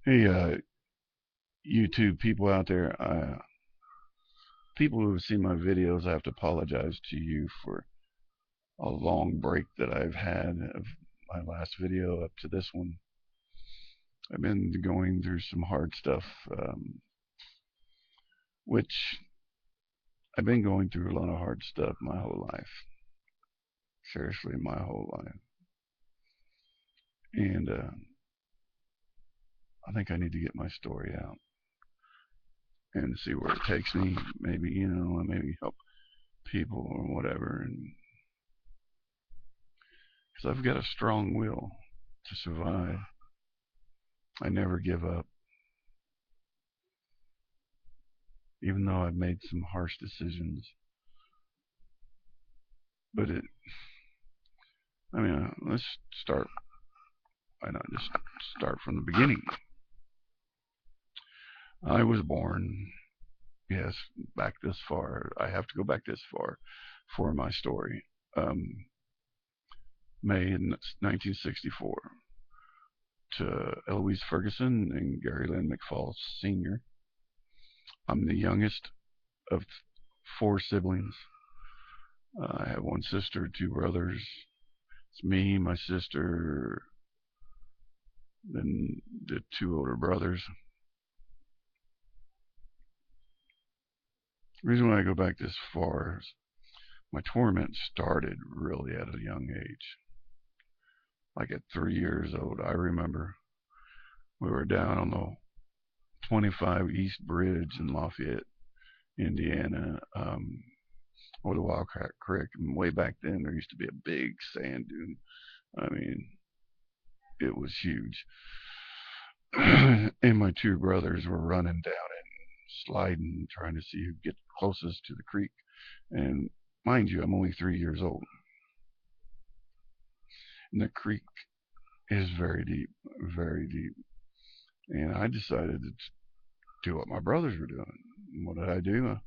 Hey, YouTube people out there, people who have seen my videos, I have to apologize to you for a long break that I've had of my last video up to this one. I've been going through some hard stuff, which I've been going through a lot of hard stuff my whole life. Seriously, my whole life. And I think I need to get my story out and see where it takes me. Maybe, maybe help people or whatever. And because I've got a strong will to survive. I never give up, even though I've made some harsh decisions. But let's start. Why not just start from the beginning? I was born, yes, back this far. I have to go back this far for my story. May 1964 to Eloise Ferguson and Gary Lynn McFall Sr. I'm the youngest of four siblings. I have one sister, two brothers. It's me, my sister, then the two older brothers. The reason why I go back this far is my torment started really at a young age. Like at 3 years old, I remember we were down on the 25 East Bridge in Lafayette, Indiana, or the Wildcat Creek. And way back then, there used to be a big sand dune. I mean, it was huge. And my two brothers were running down it, sliding, trying to see who could get closest to the creek. And mind you, I'm only 3 years old. And the creek is very deep, very deep. And I decided to do what my brothers were doing. And what did I do?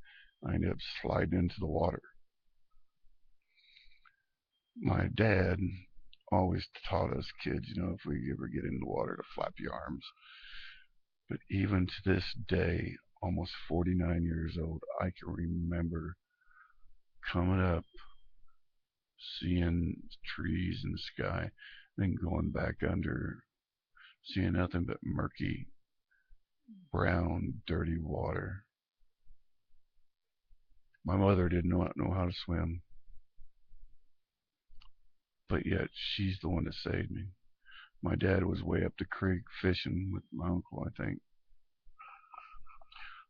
I ended up sliding into the water. My dad always taught us kids, if we ever get in the water, to flap your arms. But even to this day, almost 49 years old, I can remember coming up, seeing trees in the sky, then going back under, seeing nothing but murky, brown, dirty water. My mother did not know how to swim, but yet she's the one that saved me. My dad was way up the creek fishing with my uncle, I think,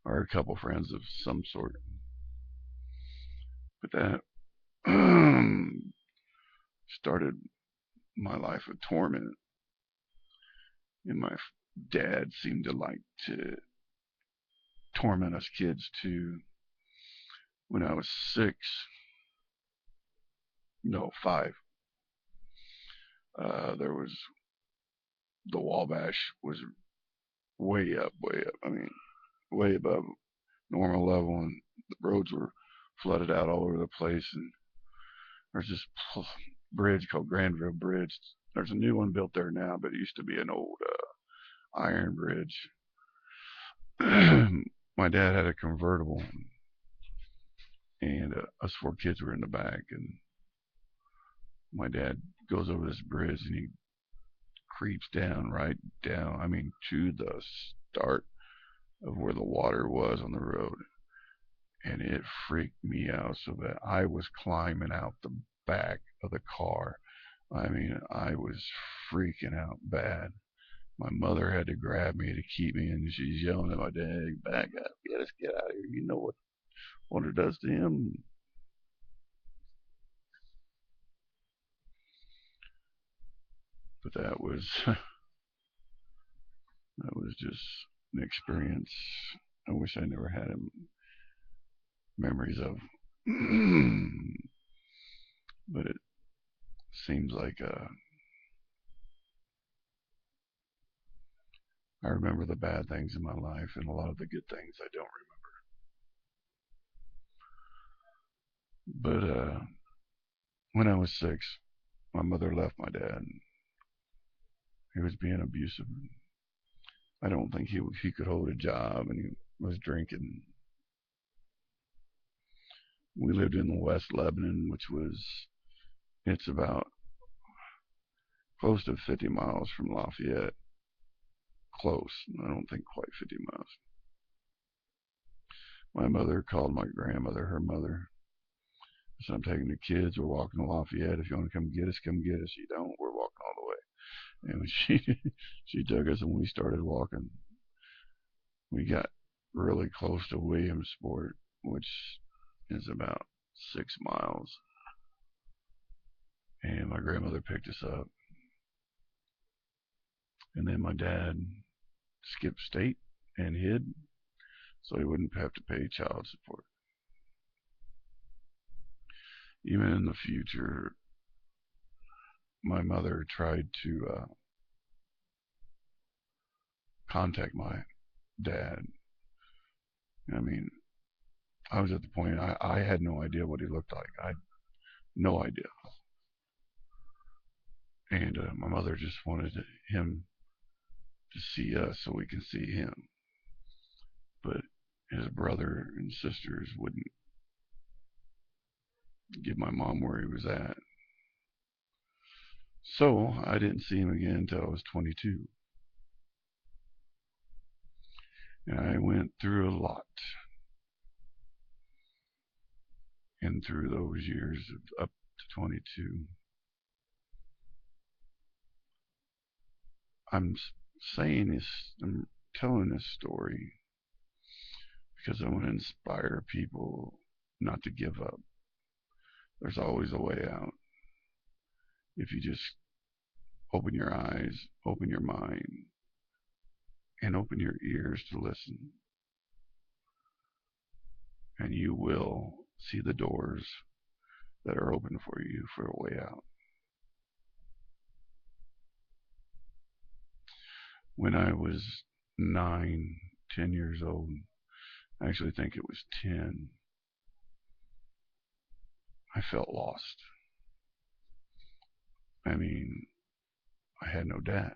or a couple friends of some sort. But that started my life of torment. And my dad seemed to like to torment us kids too. When I was 6, no, 5, there was the Wabash was way up, way up. I mean, way above normal level, and the roads were flooded out all over the place. And there's this bridge called Granville Bridge. There's a new one built there now, but it used to be an old iron bridge. My dad had a convertible, and us four kids were in the back. And my dad goes over this bridge, and he creeps down, right down, I mean, to the start of where the water was on the road. And it freaked me out so that I was climbing out the back of the car. I mean, I was freaking out bad. My mother had to grab me to keep me, and she's yelling at my dad, "Back up! Get us, get out of here! You know what it does to him." But that was just an experience I wish I never had memories of. But it seems like I remember the bad things in my life, and a lot of the good things I don't remember. But when I was 6, my mother left my dad. He was being abusive. I don't think he could hold a job, and he was drinking. We lived in the West Lebanon, which was it's about close to 50 miles from Lafayette. Close. I don't think quite 50 miles. My mother called my grandmother her mother. So I'm taking the kids. We're walking to Lafayette. If you want to come get us, come get us. You don't, we're walking all the way. And when she took us and we started walking, we got really close to Williamsport, which is about 6 miles. And my grandmother picked us up. And then my dad skipped state and hid so he wouldn't have to pay child support. Even in the future, my mother tried to contact my dad. I mean, I was at the point I had no idea what he looked like. I had no idea. And my mother just wanted him to see us so we can see him. But his brother and sisters wouldn't give my mom where he was at. So I didn't see him again until I was 22. And I went through a lot. And through those years up to 22, I'm saying this, I'm telling this story because I want to inspire people not to give up. There's always a way out. If you just open your eyes, open your mind, and open your ears to listen, and you will see the doors that are open for you for a way out. When I was 9, 10 years old, I actually think it was 10, I felt lost. I mean, I had no dad.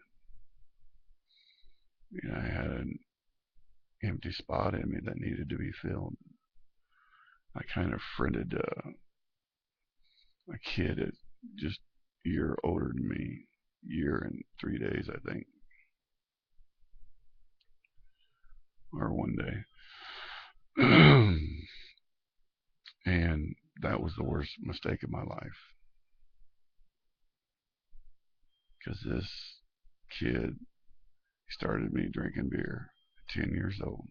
I had an empty spot in me that needed to be filled. I kind of friended a kid at just a year older than me, year and 3 days, I think, or one day. And that was the worst mistake of my life. Because this kid started me drinking beer at 10 years old.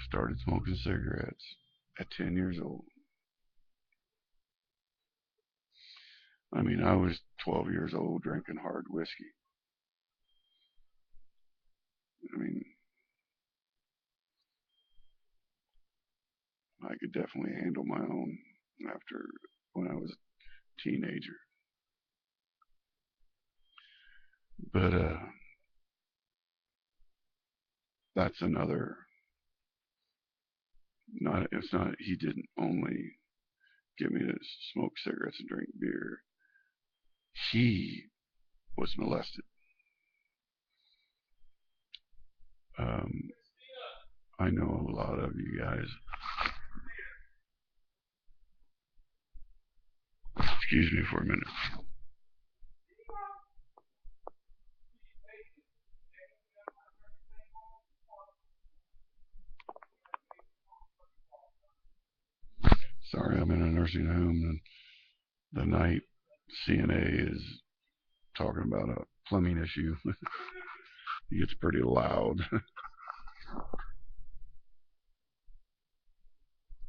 Started smoking cigarettes at 10 years old. I mean, I was 12 years old drinking hard whiskey. I mean, I could definitely handle my own after when I was a teenager. But that's another. Not it's not. He didn't only get me to smoke cigarettes and drink beer. He was molested. Um, I know a lot of you guys. Excuse me for a minute. Sorry, I'm in a nursing home, and the night CNA is talking about a plumbing issue. It gets pretty loud.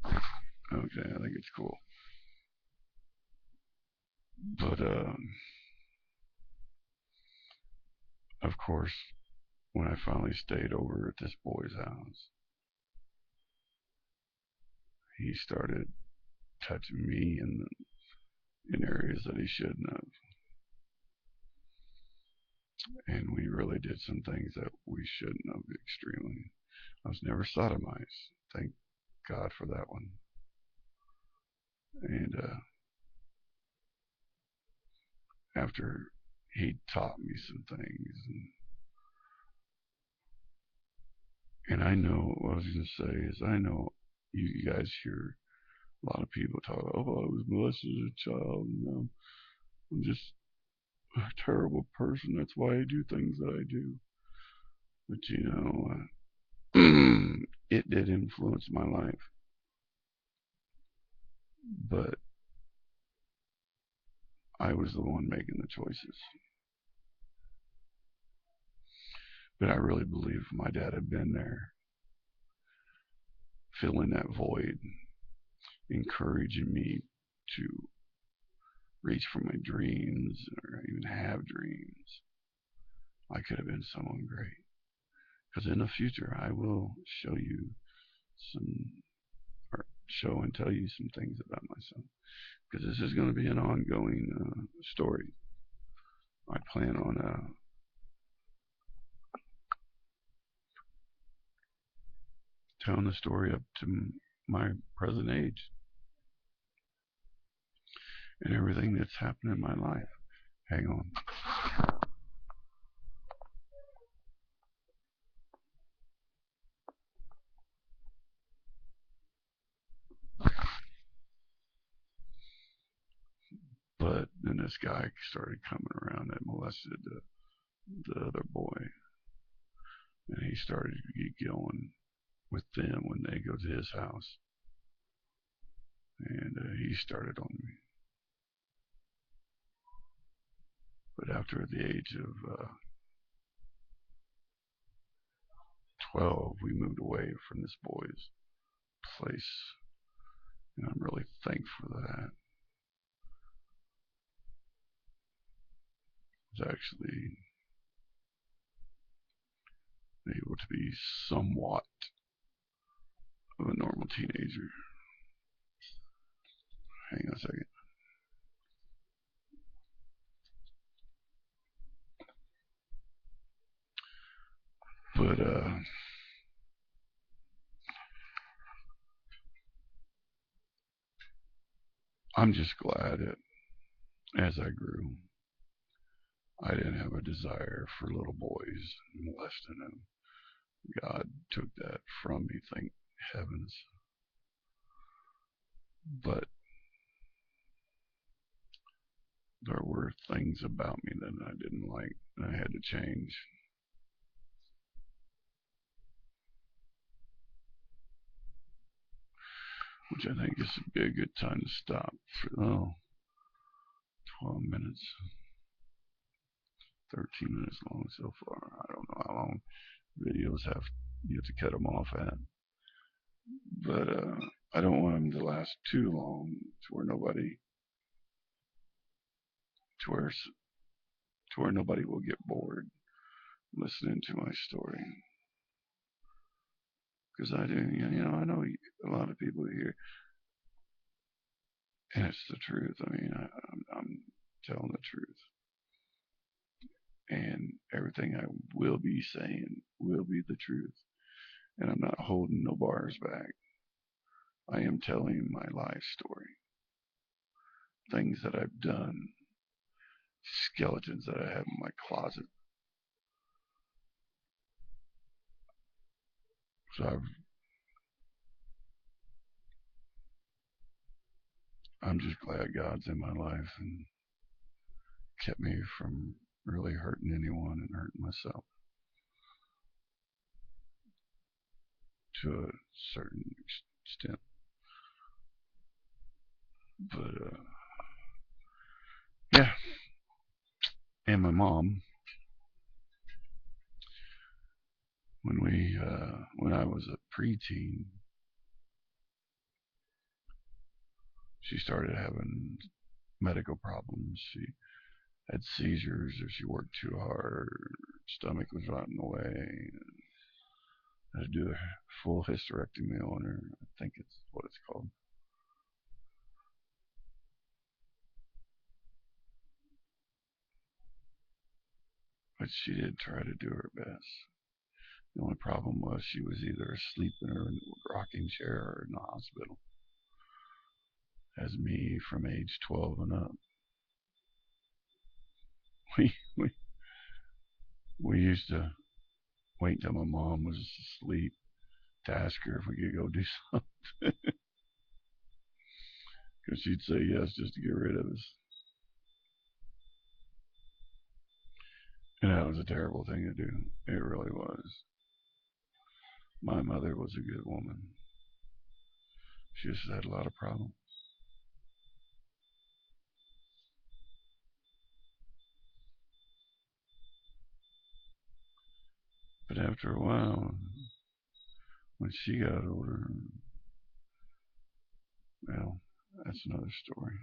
Okay, I think it's cool. But of course, when I finally stayed over at this boy's house, he started touching me in areas that he shouldn't have. And we really did some things that we shouldn't have extremely. I was never sodomized. Thank God for that one. And after he taught me some things, and And I know what I was going to say is I know you guys hear a lot of people talk, oh, I was molested as a child, and I'm just a terrible person. That's why I do things that I do. But it did influence my life. But I was the one making the choices. But I really believe if my dad had been there, filling that void, encouraging me to reach for my dreams or even have dreams, I could have been someone great. Because in the future, I will show you some, or show and tell you some things about myself. Because this is going to be an ongoing story. I plan on telling the story up to my present age and everything that's happened in my life. Hang on. But then this guy started coming around that molested the other boy, and he started to get going with them when they go to his house, and he started on me. But after the age of 12, we moved away from this boy's place, and I'm really thankful for that. I was actually able to be somewhat of a normal teenager. Hang on a second. But I'm just glad that as I grew, I didn't have a desire for little boys and molesting them. God took that from me, thank heavens. But there were things about me that I didn't like, and I had to change. Which I think is would be a good time to stop for 12 minutes, 13 minutes long so far. I don't know how long videos have you have to cut them off at, but I don't want them to last too long to where nobody to where nobody will get bored listening to my story. Because I do, I know a lot of people here, and it's the truth. I mean, I'm telling the truth, and everything I will be saying will be the truth, and I'm not holding no bars back. I am telling my life story, things that I've done, skeletons that I have in my closet. So I'm just glad God's in my life and kept me from really hurting anyone and hurting myself to a certain extent. But yeah, and my mom, when I was a preteen, she started having medical problems. She had seizures, or she worked too hard, her stomach was rotting away. I had to do a full hysterectomy on her. I think it's what it's called. But she did try to do her best. The only problem was she was either asleep in her rocking chair or in the hospital. As me from age 12 and up, we we, we used to wait till my mom was asleep to ask her if we could go do something. Because she'd say yes just to get rid of us. And that was a terrible thing to do. It really was. My mother was a good woman. She just had a lot of problems. But after a while, when she got older, well, that's another story.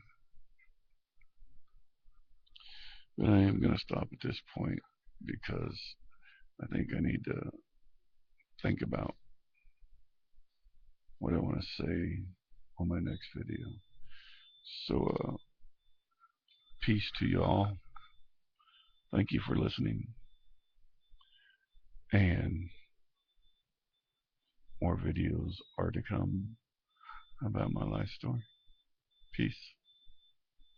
But I am going to stop at this point because I think I need to think about what I want to say on my next video. So, peace to y'all. Thank you for listening. And more videos are to come about my life story. Peace.